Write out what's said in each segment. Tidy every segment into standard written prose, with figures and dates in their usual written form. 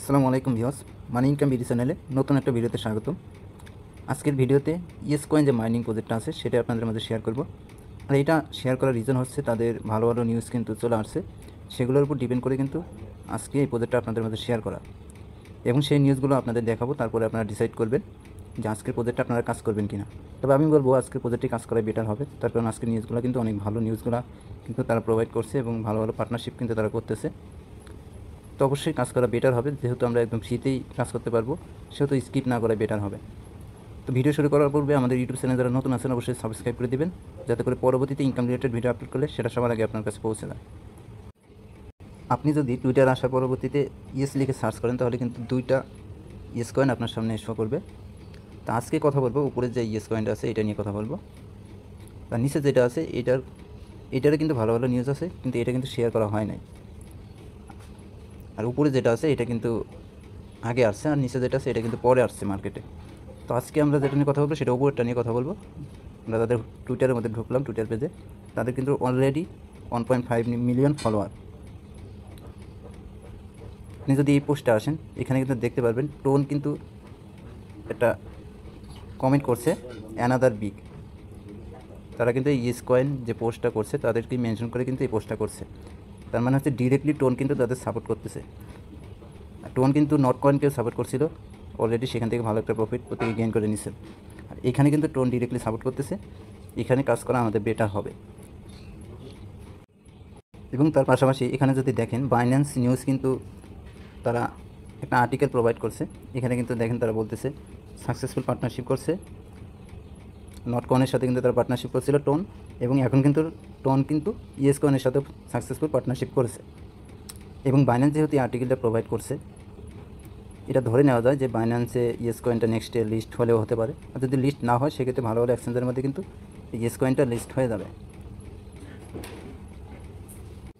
আসসালামু আলাইকুম ভিউয়ার্স, মানি income video চ্যানেলে নতুন একটা ভিডিওতে স্বাগতম। আজকের ভিডিওতে ইয়েস কয়েন যে মাইনিং প্রজেক্টটা আছে সেটা আপনাদের মধ্যে শেয়ার করব। আর এটা শেয়ার করার রিজন হচ্ছে তাদের ভালো ভালো নিউজ কিন্তু চলে আসছে, সেগুলোর উপর ডিপেন্ড করে কিন্তু আজকে এই প্রজেক্টটা আপনাদের মধ্যে শেয়ার করা এবং সেই নিউজগুলো আপনাদের দেখাবো। তারপরে আপনারা ডিসাইড করবেন যে আজকের প্রজেক্টটা আপনারা কাজ করবেন কিনা। তবে আমি বলবো আজকের প্রজেক্টে কাজ করা বেটার হবে, তার কারণ আজকের নিউজগুলো কিন্তু অনেক ভালো নিউজগুলো কিন্তু তারা প্রোভাইড করছে এবং ভালো ভালো পার্টনারশিপ কিন্তু তারা করতেছে। তো অবশ্যই কাজ করা বেটার হবে, যেহেতু আমরা একদম ফ্রিতেই কাজ করতে পারবো, সেহেতু স্কিপ না করা বেটার হবে। তো ভিডিও শুরু করার পূর্বে আমাদের ইউটিউব চ্যানেল যারা নতুন আছেন অবশ্যই সাবস্ক্রাইব করে দিবেন, যাতে করে পরবর্তীতে ইনকাম রিলেটেড ভিডিও আপলোড করলে সেটা সবার আগে আপনার কাছে পৌঁছে যায়। আপনি যদি টুইটার আসার পরবর্তীতে ইয়েস লিখে সার্চ করেন তাহলে কিন্তু দুইটা ইয়েস কয়েন আপনার সামনে শো করবে। তা আজকে কথা বলবো উপরে যে ইয়েস কয়েনটা আছে এটা নিয়ে কথা বলবো। আর নিচে যেটা আছে এটারও কিন্তু ভালো ভালো নিউজ আছে, কিন্তু এটা কিন্তু শেয়ার করা হয় নাই। আর উপরে যেটা আছে এটা কিন্তু আগে আসছে, আর নিচে যেটা আছে এটা কিন্তু পরে আসছে মার্কেটে। তো আজকে আমরা যেটা নিয়ে কথা বলবো সেটা উপরেরটা নিয়ে কথা বলবো। আমরা তাদের টুইটারের মধ্যে ঢুকলাম, টুইটার পেজে তাদের কিন্তু অলরেডি 1.5 মিলিয়ন ফলোয়ার। আপনি যদি এই পোস্টে আসেন এখানে কিন্তু দেখতে পারবেন টোন কিন্তু একটা কমেন্ট করছে অ্যানাদার বিগ। তারা কিন্তু এই ইয়েস কয়েন যে পোস্টটা করছে তাদেরকে মেনশন করে কিন্তু এই পোস্টটা করছে। তার মানে হচ্ছে ডিরেক্টলি টোন কিন্তু তাদের সাপোর্ট করতেছে। টোন কিন্তু নট কয়েনকেও সাপোর্ট করছিল অলরেডি, সেখান থেকে ভালো একটা প্রফিট প্রত্যেকে গেইন করে নিচ্ছে। আর এখানে কিন্তু টোন ডিরেক্টলি সাপোর্ট করতেছে, এখানে কাজ করা আমাদের বেটার হবে। এবং তার পাশাপাশি এখানে যদি দেখেন বাইন্যান্স নিউজ কিন্তু তারা একটা আর্টিকেল প্রোভাইড করছে। এখানে কিন্তু দেখেন তারা বলতেছে সাকসেসফুল পার্টনারশিপ করছে নট কয়েনের সাথে, কিন্তু তারা পার্টনারশিপ করছিল টোন, এবং এখন কিন্তু টোন কিন্তু ইয়েস কয়েনের সাথে সাকসেসফুল পার্টনারশিপ করেছে। এবং বাইন্যান্স যেহেতু এই আর্টিকেলটা প্রোভাইড করছে, এটা ধরে নেওয়া যায় যে বাইন্যান্সে ইয়েস কয়েনটা নেক্সট ডে লিস্ট হলেও হতে পারে। আর যদি লিস্ট না হয় সেক্ষেত্রে ভালো ভালো এক্সচেঞ্জের মধ্যে কিন্তু ইয়েস কয়েনটা লিস্ট হয়ে যাবে।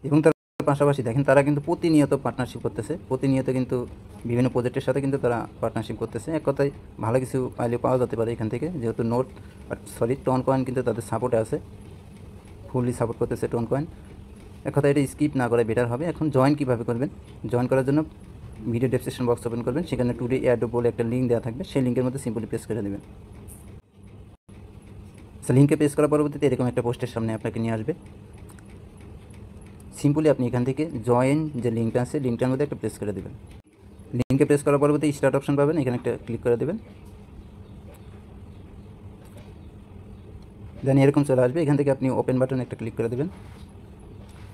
এবং তার পাশাপাশি দেখেন তারা কিন্তু প্রতিনিয়ত পার্টনারশিপ করতেছে, প্রতিনিয়ত কিন্তু বিভিন্ন প্রজেক্টের সাথে কিন্তু তারা পার্টনারশিপ করতেছে। এক কথায় ভালো কিছু পাইলে পাওয়া যেতে পারে এখান থেকে, যেহেতু টোন কয়েন কিন্তু তাদের সাপোর্টে আছে, ফুললি সাপোর্ট করতেছে টোন কয়েন। এক কথা এটা স্কিপ না করে বেটার হবে। এখন জয়েন কীভাবে করবেন? জয়েন করার জন্য ভিডিও ডেসক্রিপশন বক্স ওপেন করবেন, সেখানে টুডে এয়ারড্রপ বলে একটা লিঙ্ক দেওয়া থাকবে, সেই লিঙ্কের মধ্যে সিম্পলি প্রেস করে দেবেন। লিঙ্কে প্রেস করার পরবর্তীতে এরকম একটা পোস্টের সামনে আপনাকে নিয়ে আসবে। সিম্পলি আপনি এখান থেকে জয়েন যে লিঙ্কটা আছে লিঙ্কটার মধ্যে একটা প্রেস করে দেবেন। লিঙ্কে প্রেস করার পরবর্তী স্টার্ট অপশন পাবেন, এখানে একটা ক্লিক করে দেবেন। দেন এরকম চলে আসবে, এখান থেকে আপনি ওপেন বাটন একটা ক্লিক করে দেবেন।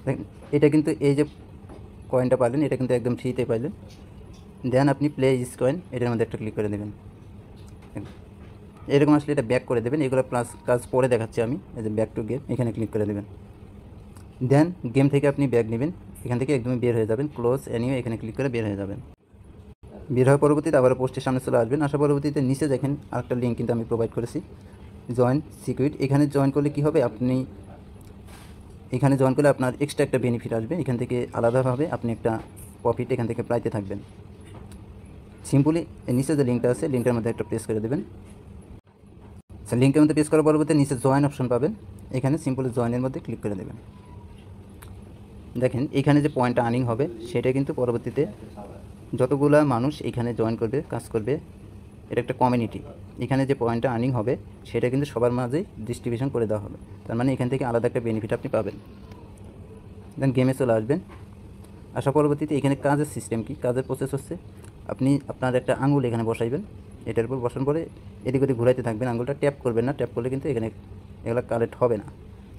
দেখেন এটা কিন্তু এই যে কয়েনটা পাইলেন এটা কিন্তু একদম ফ্রিতে পাইলেন। দেন আপনি প্লে ইস কয়েন এটার মধ্যে একটা ক্লিক করে দেবেন। এরকম আসলে এটা ব্যাক করে দেবেন। এগুলো প্লাস কাজ পরে দেখাচ্ছি আমি। এই যে ব্যাক টু গেম এখানে ক্লিক করে দেবেন। দেন গেম থেকে আপনি ব্যাক নেবেন, এখান থেকে একদমই বের হয়ে যাবেন, ক্লোজ অ্যানিও এখানে ক্লিক করে বের হয়ে যাবেন। বের হওয়ার পরবর্তীতে আবার পোস্টের সামনে চলে আসবেন। আসার পরবর্তীতে নিচে দেখেন আরেকটা লিঙ্ক কিন্তু আমি প্রোভাইড করেছি, জয়েন সিকিউরিট। এখানে জয়েন করলে কী হবে, আপনি এখানে জয়েন করলে আপনার এক্সট্রা একটা বেনিফিট আসবে, এখান থেকে আলাদাভাবে আপনি একটা প্রফিট এখান থেকে পাইতে থাকবেন। সিম্পলি নিচে যে লিঙ্কটা আছে লিঙ্কটার মধ্যে একটা প্রেস করে দেবেন। লিঙ্কের মধ্যে প্রেস করার পরবর্তী নিচে জয়েন অপশন পাবেন, এখানে সিম্পলি জয়েনের মধ্যে ক্লিক করে দেবেন। দেখেন এখানে যে পয়েন্টটা আর্নিং হবে সেটা কিন্তু পরবর্তীতে যতগুলা মানুষ এখানে জয়েন করবে কাজ করবে, এটা একটা কমিউনিটি, এখানে যে পয়েন্টটা আর্নিং হবে সেটা কিন্তু সবার মাঝেই ডিস্ট্রিবিউশন করে দেওয়া হবে। তার মানে এখান থেকে আলাদা একটা বেনিফিট আপনি পাবেন। দেন গেমে চলে আসবেন। আসা পরবর্তীতে এখানে কাজের সিস্টেম কি, কাজের প্রসেস হচ্ছে আপনি আপনার একটা আঙুল এখানে বসাইবেন, এটার উপর বসানোর পরে এদিক ওদিক ঘুরাইতে থাকবেন, আঙুলটা ট্যাপ করবেন না, ট্যাপ করলে কিন্তু এখানে এগুলো কালেক্ট হবে না।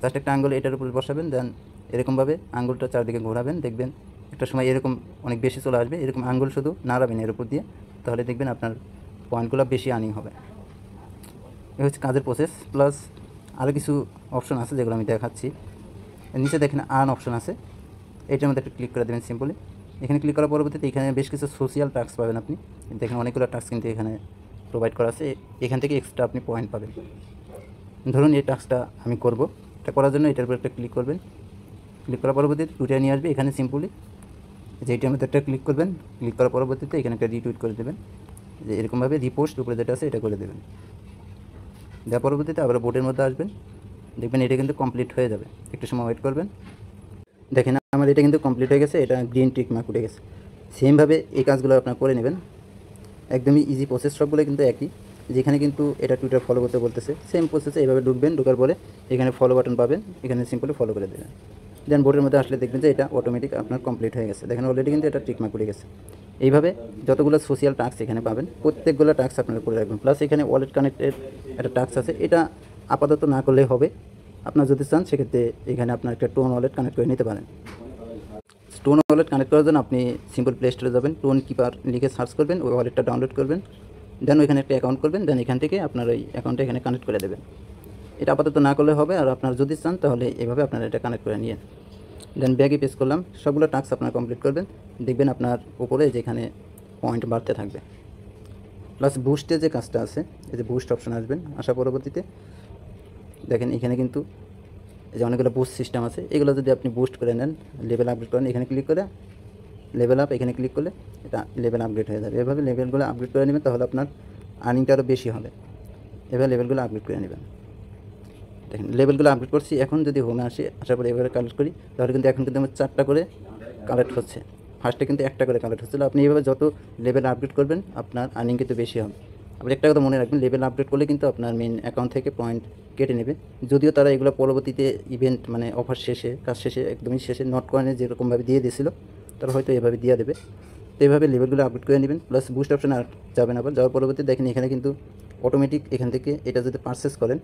জাস্ট একটা আঙুল এটার উপর বসাবেন, দেন এরকমভাবে আঙুলটা চারদিকে ঘোরাবেন, দেখবেন একটা সময় এরকম অনেক বেশি চলে আসবে। এরকম আঙুল শুধু নাড়াবেন এর উপর দিয়ে, তাহলে দেখবেন আপনার পয়েন্টগুলো বেশি আর্নিং হবে। এ হচ্ছে কাজের প্রসেস। প্লাস আরও কিছু অপশন আছে যেগুলো আমি দেখাচ্ছি। নিচে দেখেন আর্ন অপশন আছে, এটার মধ্যে একটা ক্লিক করে দেবেন সিম্পলি। এখানে ক্লিক করার পরবর্তীতে এখানে বেশ কিছু সোশিয়াল টাস্ক পাবেন আপনি, দেখেন অনেকগুলো টাস্ক কিন্তু এখানে প্রোভাইড করা আছে, এখান থেকে এক্সট্রা আপনি পয়েন্ট পাবেন। ধরুন এই টাস্কটা আমি করব, এটা করার জন্য এটার উপর একটা ক্লিক করবেন। ক্লিক করার পরবর্তীতে টুইটার নিয়ে আসবে, এখানে সিম্পলি যে এটার মধ্যে একটা ক্লিক করবেন। ক্লিক করার পরবর্তীতে এখানে একটা রিটুইট করে দেবেন, যে এরকমভাবে রিপোস্ট উপরে যেটা আছে এটা করে দেবেন। দেওয়ার পরবর্তীতে আবার বোর্ডের মধ্যে আসবেন, দেখবেন এটা কিন্তু কমপ্লিট হয়ে যাবে। একটু সময় ওয়েট করবেন। দেখেন আমার এটা কিন্তু কমপ্লিট হয়ে গেছে, এটা গ্রিন টিক মার্ক উঠে গেছে। সেমভাবে এই কাজগুলো আপনারা করে নেবেন। একদমই ইজি প্রসেস, সবগুলো কিন্তু একই। যেখানে কিন্তু এটা টুইটার ফলো করতে বলতেছে, সেম প্রসেসে এইভাবে ঢুকবেন, ঢোকার পরে এখানে ফলো বাটন পাবেন, এখানে সিম্পলি ফলো করে দেবেন। দেন বোর্ডের মধ্যে আসলে দেখবেন যে এটা অটোমেটিক আপনার কমপ্লিট হয়ে গেছে। দেখেন অলরেডি কিন্তু এটা টিকমার্ক করে গেছে। এইভাবে যতগুলো সোশ্যাল টাস্ক এখানে পাবেন প্রত্যেকগুলো টাস্ক আপনারা করে রাখবেন। প্লাস এখানে ওয়ালেট কানেক্টেড একটা টাস্ক আছে, এটা আপাতত না করলেই হবে। আপনার যদি চান সেক্ষেত্রে এখানে আপনার একটা টোন ওয়ালেট কানেক্ট করে নিতে পারেন। টোন ওয়ালেট কানেক্ট করার জন্য আপনি সিম্পল প্লে স্টোরে যাবেন, টোন কিপার লিখে সার্চ করবেন, ওই ওয়ালেটটা ডাউনলোড করবেন, দেন ওইখানে একটা অ্যাকাউন্ট করবেন, দেন এখান থেকে আপনার ওই অ্যাকাউন্টটা এখানে কানেক্ট করে দেবেন। এটা আপাতত না করলে হবে, আর আপনার যদি চান তাহলে এভাবে আপনারা এটা কানেক্ট করে নিয়ে দেন ব্যাগে পেস করলাম। সবগুলো টাস্ক আপনারা কমপ্লিট করবেন, দেখবেন আপনার উপরে যেখানে পয়েন্ট বাড়তে থাকবে। প্লাস বুস্টে যে কাজটা আছে, এই যে বুস্ট অপশন আসবেন, আসা পরবর্তীতে দেখেন এখানে কিন্তু এই যে অনেকগুলো বুস্ট সিস্টেম আছে, এগুলো যদি আপনি বুস্ট করে নেন, লেভেল আপগ্রেড করেন, এখানে ক্লিক করে লেভেল আপ এখানে ক্লিক করলে এটা লেভেল আপগ্রেড হয়ে যাবে। এভাবে লেভেলগুলো আপগ্রেড করে নেবেন, তাহলে আপনার আর্নিংটা আরও বেশি হবে। এভাবে লেভেলগুলো আপগ্রেড করে নেবেন। দেখেন লেভেলগুলো আপডেট করছি। এখন যদি হোমে আসি, আসার পরে এভাবে কালেক্ট করি, তাহলে কিন্তু এখন কিন্তু আমার 4টা করে কালেক্ট হচ্ছে। ফার্স্টে কিন্তু একটা করে কালেক্ট হচ্ছিলো। আপনি এইভাবে যত লেভেল আপডেট করবেন আপনার আর্নিং কিন্তু বেশি হবে। আপনি একটা কথা মনে রাখবেন, লেভেল আপডেট করলে কিন্তু আপনার মেন অ্যাকাউন্ট থেকে পয়েন্ট কেটে নেবে। যদিও তারা এগুলো পরবর্তীতে ইভেন্ট মানে অফার শেষে, কাজ শেষে, একদমই শেষে নোট কয়েনে যেরকমভাবে দিয়ে দিয়েছিল, তারা হয়তো এভাবে দিয়ে দেবে। তো এইভাবে লেভেলগুলো আপডেট করে নেবেন। প্লাস বুস্ট অপশানে আর যাবেন, আবার যাওয়ার পরবর্তী দেখেন এখানে কিন্তু অটোমেটিক এখান থেকে এটা যদি পারচেস করেন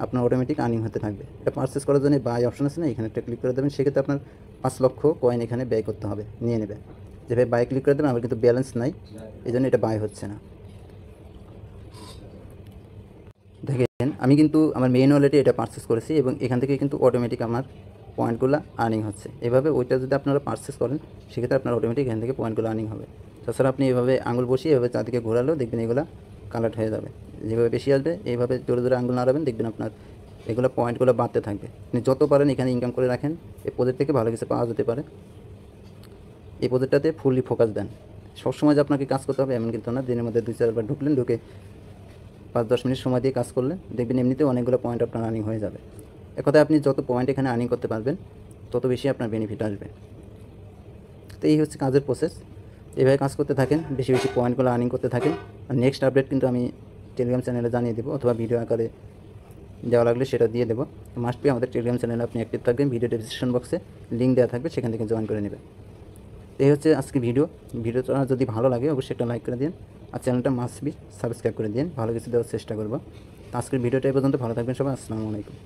আপনার অটোমেটিক আর্নিং হতে থাকবে। এটা পারচেস করার জন্য বাই অপশন আছে না, এখানে একটা ক্লিক করে দেবেন। সেক্ষেত্রে আপনার 5 লক্ষ কয়েন এখানে ব্যয় করতে হবে, নিয়ে নেবে। যেভাবে বাই ক্লিক করে দেবেন, আমার কিন্তু ব্যালেন্স নাই, এই জন্য এটা বাই হচ্ছে না। দেখেন আমি কিন্তু আমার মেইন ওয়ালেটে এটা পারচেস করেছি এবং এখান থেকে কিন্তু অটোমেটিক আমার পয়েন্টগুলো আর্নিং হচ্ছে। এভাবে ওইটা যদি আপনারা পারচেস করেন সেক্ষেত্রে আপনার অটোমেটিক এখান থেকে পয়েন্টগুলো আর্নিং হবে। তাছাড়া আপনি এভাবে আঙুল বসিয়ে এভাবে চারদিকে ঘোরালেও দেখবেন এগুলো কালেক্ট হয়ে যাবে। যেভাবে বেশি আসবে এইভাবে জোরে জোরে আঙুল নাড়াবেন, দেখবেন আপনার এগুলো পয়েন্টগুলো বাড়তে থাকবে। আপনি যত পারেন এখানে ইনকাম করে রাখেন, এই প্রজেক্ট থেকে ভালো কিছু পাওয়া যেতে পারে। এই প্রজেক্টটাতে ফুললি ফোকাস দেন। সবসময় যে আপনাকে কাজ করতে হবে এমন কিন্তু না। দিনের মধ্যে 2-4বার ঢুকলেন, ঢুকে 5-10 মিনিট সময় দিয়ে কাজ করলেন, দেখবেন এমনিতেও অনেকগুলো পয়েন্ট আপনার আর্নিং হয়ে যাবে। এক কথায় আপনি যত পয়েন্ট এখানে আর্নিং করতে পারবেন তত বেশি আপনার বেনিফিট আসবে। তো এই হচ্ছে কাজের প্রসেস। এভাবে কাজ করতে থাকেন, বেশি বেশি পয়েন্টগুলো আর্নিং করতে থাকেন। আর নেক্সট আপডেট কিন্তু আমি টেলিগ্রাম চ্যানেলে জানিয়ে দেবো, অথবা ভিডিও আকারে দেওয়া লাগলে সেটা দিয়ে দেবো। মাস্ট বি আমাদের টেলিগ্রাম চ্যানেলে আপনি অ্যাক্টিভ থাকবেন। ভিডিও ডেসক্রিপশন বক্সে লিঙ্ক দেওয়া থাকবে, সেখান থেকে জয়েন করে নেবেন। এই হচ্ছে আজকে ভিডিওটা যদি ভালো লাগে অবশ্যই একটা লাইক করে দিন, আর চ্যানেলটা মাস্ট বি সাবস্ক্রাইব করে দিন। ভালো কিছু দেওয়ার চেষ্টা করবো। আজকের ভিডিওটা এই পর্যন্ত। ভালো থাকবেন সবাই। আসসালামু আলাইকুম।